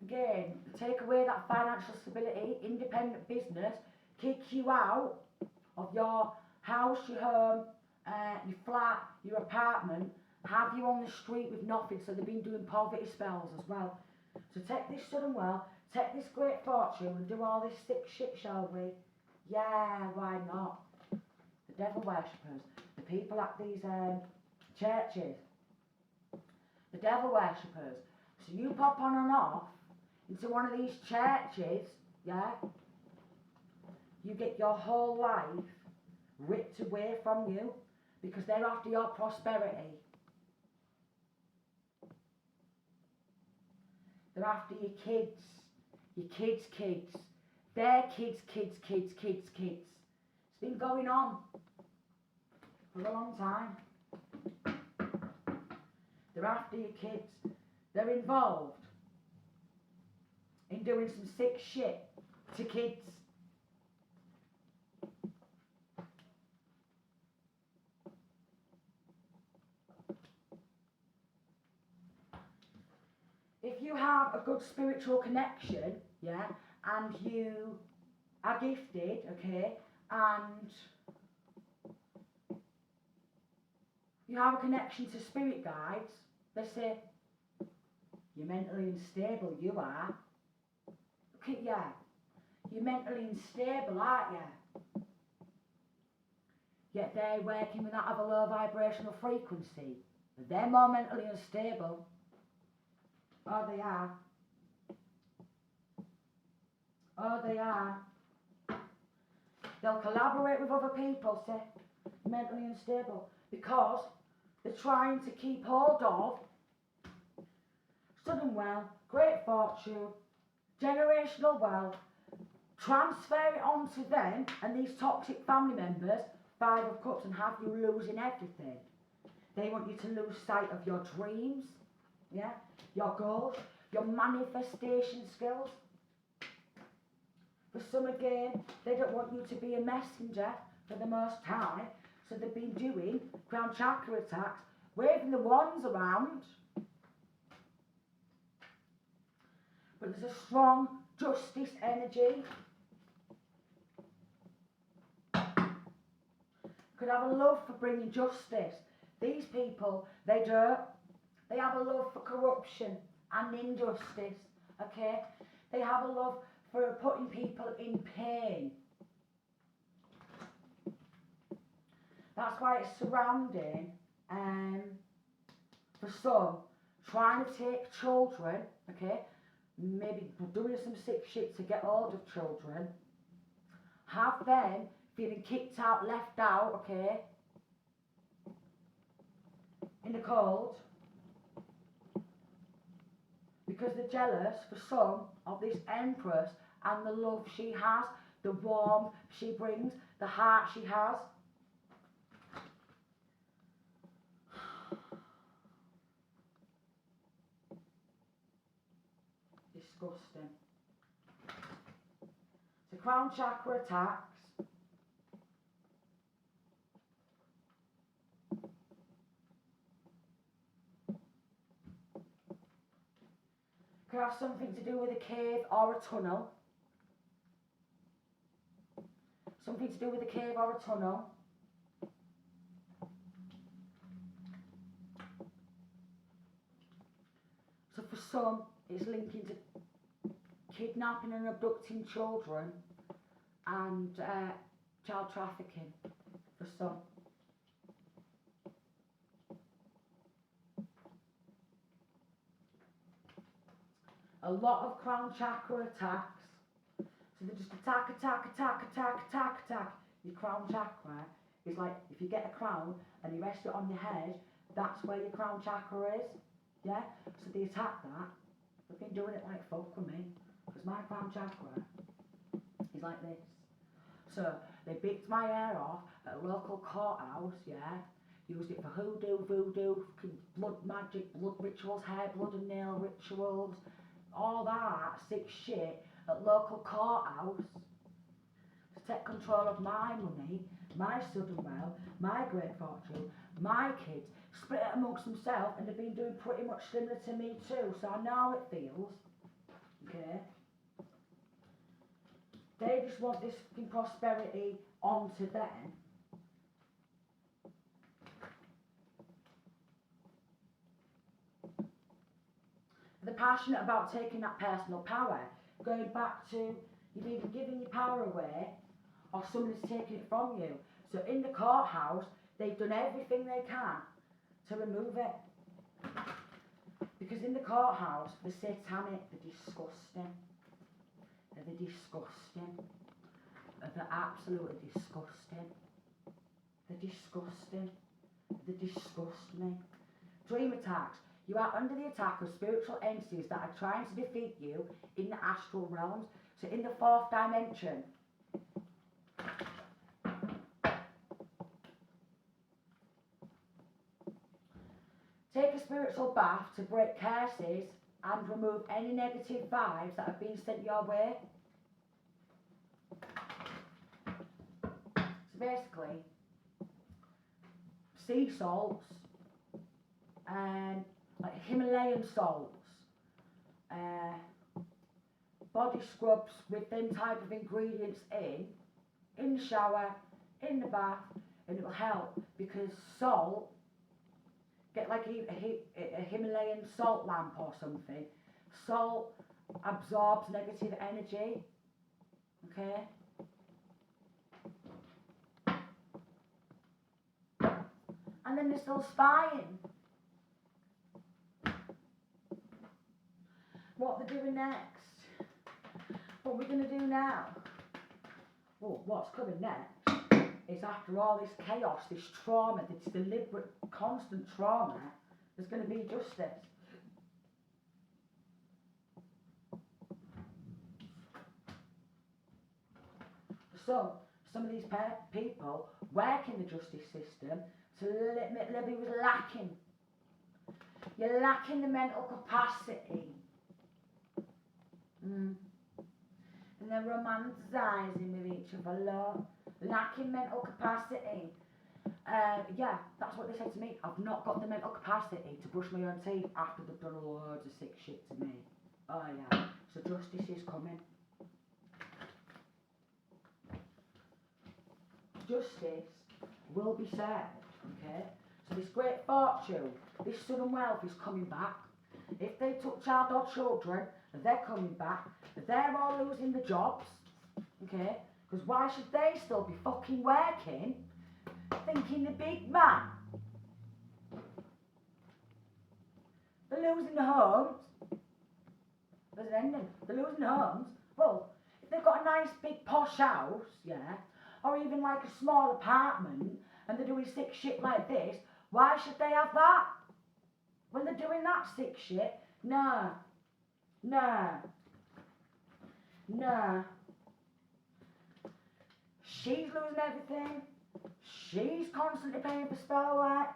Again, take away that financial stability, independent business, kick you out of your house, your home, your flat, your apartment, have you on the street with nothing, so they've been doing poverty spells as well. So take this sudden wealth, take this great fortune and do all this sick shit, shall we? Yeah, why not? The devil worshippers, the people at these churches, the devil worshippers. So you pop on and off into one of these churches, yeah? You get your whole life ripped away from you because they're after your prosperity. They're after your kids, kids, their kids. It's been going on for a long time. They're after your kids. They're involved in doing some sick shit to kids. If you have a good spiritual connection, yeah, and you are gifted, okay, and you have a connection to spirit guides, they say, you're mentally unstable, you are. Look at you. You're mentally unstable, aren't you? Yet they're working with that of a low vibrational frequency. They're more mentally unstable. Oh, they are. Oh, they are. They'll collaborate with other people, say, mentally unstable, because they're trying to keep hold of sudden wealth, great fortune, generational wealth, transfer it onto them and these toxic family members, 5 of Cups, and have you losing everything. They want you to lose sight of your dreams, yeah, your goals, your manifestation skills. For some again, they don't want you to be a messenger for the Most High, so they've been doing crown chakra attacks, waving the wands around. But there's a strong justice energy. Could have a love for bringing justice. These people, they don't. They have a love for corruption and injustice, okay? They have a love for putting people in pain. That's why it's surrounding, for some, trying to take children, okay? Maybe doing some sick shit to get hold of children. Have them feeling kicked out, left out, okay? In the cold. Because they're jealous, for some, of this Empress and the love she has, the warmth she brings, the heart she has. Disgusting. So crown chakra attacks. Could have something to do with a cave or a tunnel. Something to do with a cave or a tunnel. So for some, it's linking to kidnapping and abducting children and child trafficking for some. A lot of crown chakra attacks. So they just attack. Your crown chakra is like, if you get a crown and you rest it on your head, that's where your crown chakra is. Yeah? So they attack that. They've been doing it like fuck with me. Because my crown chakra is like this. So they bit my hair off at a local courthouse, yeah? Used it for hoodoo, voodoo, blood magic, blood rituals, hair, blood and nail rituals. All that sick shit at local courthouse to take control of my money, my sudden wealth, my great fortune, my kids, split it amongst themselves, and they've been doing pretty much similar to me too, so I know how it feels, okay? They just want this fucking prosperity onto them. They're passionate about taking that personal power, going back to you've either given your power away or someone's taken it from you. So in the courthouse, they've done everything they can to remove it. Because in the courthouse, they're satanic, they're disgusting. They're disgusting. They're absolutely disgusting. They're disgusting. They disgust me. Dream attacks. You are under the attack of spiritual entities that are trying to defeat you in the astral realms. So in the 4th dimension. Take a spiritual bath to break curses and remove any negative vibes that have been sent your way. So basically, sea salts, like Himalayan salts, body scrubs with them type of ingredients in the shower, in the bath, and it will help because salt, get like a Himalayan salt lamp or something. Salt absorbs negative energy, okay? And then there's still spying. What they're doing next. What we're going to do now. Well, what's coming next is after all this chaos, this trauma, this deliberate, constant trauma, there's going to be justice. So, some of these people work in the justice system, so Libby was lacking. You're lacking the mental capacity. And they're romanticising with each other, love. Lacking mental capacity. Yeah, that's what they said to me. I've not got the mental capacity to brush my own teeth after they've done loads of sick shit to me. Oh yeah, so justice is coming. Justice will be served, okay? So this great fortune, this sudden wealth is coming back. If they took child or children, they're coming back. They're all losing the jobs, okay? Because why should they still be fucking working, thinking the big man? They're losing the homes. There's an ending. They're losing the homes. Well, if they've got a nice big posh house, yeah, or even like a small apartment, and they're doing sick shit like this, why should they have that? When they're doing that sick shit? No. No. No. She's losing everything. She's constantly paying for spell work.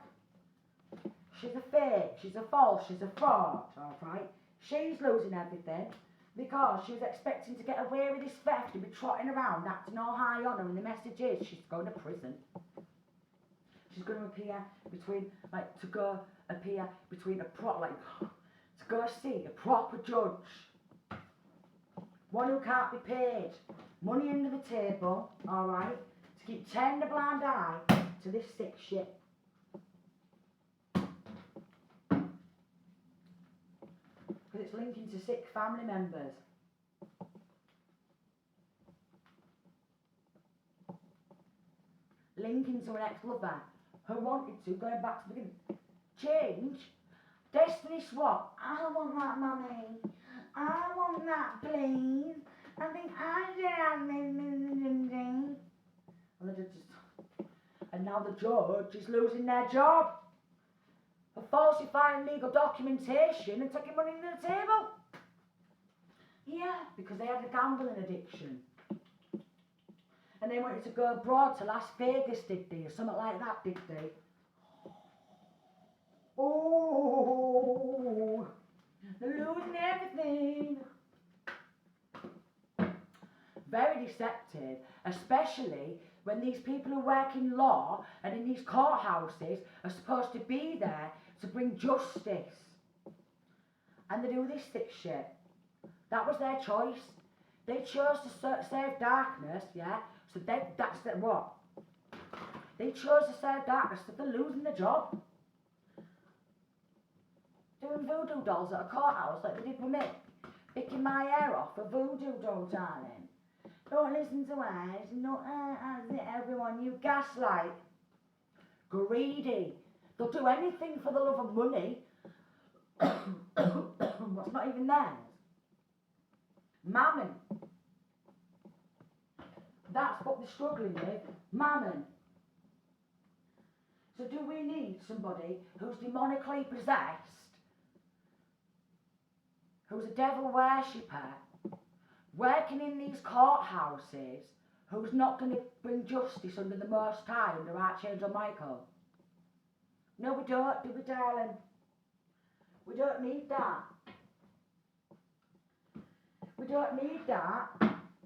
She's a fake, she's a false, she's a fraud, alright? She's losing everything because she was expecting to get away with this theft and be trotting around acting all high on her, and the message is she's going to prison. She's going to appear between, like, to go appear between a to go see a proper judge. One who can't be paid. Money under the table, alright? To keep turning a blind eye to this sick shit. Because it's linking to sick family members. Linking to an ex-lover who wanted to, going back to the beginning. Change. Destiny swap. I want that money. I want that, please. I think I should have this. And now the judge is losing their job for falsifying legal documentation and taking money under the table. Yeah, because they had a gambling addiction. And they wanted to go abroad to Las Vegas, did they? Or something like that, did they? Oh, they're losing everything. Very deceptive, especially when these people who work in law and in these courthouses are supposed to be there to bring justice. And they do this sick shit. That was their choice. They chose to serve darkness, yeah? So that's what? They chose to serve darkness, so they're losing the job. Doing voodoo dolls at a courthouse like they did with me. Picking my hair off a voodoo doll, darling. Don't listen to us. No, everyone, you gaslight. Greedy. They'll do anything for the love of money. What's not even theirs. Mammon. That's what they're struggling with. Mammon. So do we need somebody who's demonically possessed, who's a devil worshipper, working in these courthouses, who's not going to bring justice under the Most High, under Archangel Michael? No, we don't, do we, darling? We don't need that. We don't need that.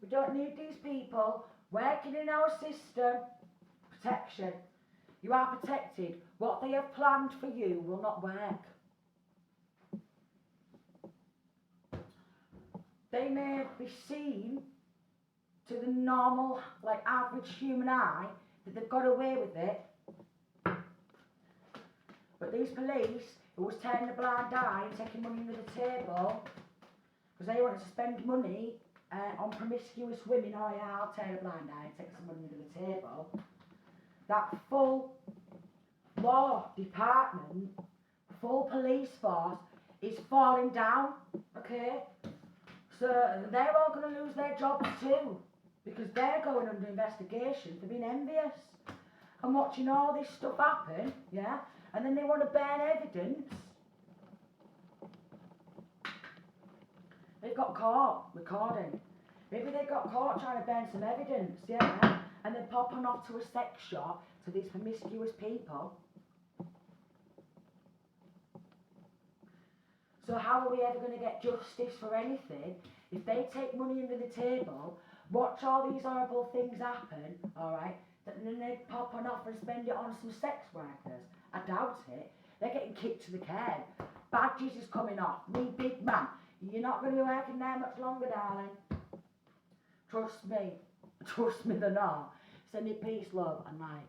We don't need these people working in our system. Protection. You are protected. What they have planned for you will not work. They may be seen to the normal, like average human eye, that they've got away with it. But these police, who was turning a blind eye and taking money under the table, because they wanted to spend money on promiscuous women, oh yeah, I'll turn a blind eye and take some money under the table. That full law department, full police force is falling down, okay? So they're all going to lose their jobs too, because they're going under investigation for being envious and watching all this stuff happen, yeah? And then they want to burn evidence. They got caught recording. Maybe they got caught trying to burn some evidence, yeah? And then popping off to a sex shop to these promiscuous people. So how are we ever going to get justice for anything if they take money under the table, watch all these horrible things happen, alright, and then they pop on off and spend it on some sex workers? I doubt it. They're getting kicked to the curb. Badges is coming off. Me, big man, you're not going to be working there much longer, darling. Trust me. Trust me, they're not. Send me peace, love, and light.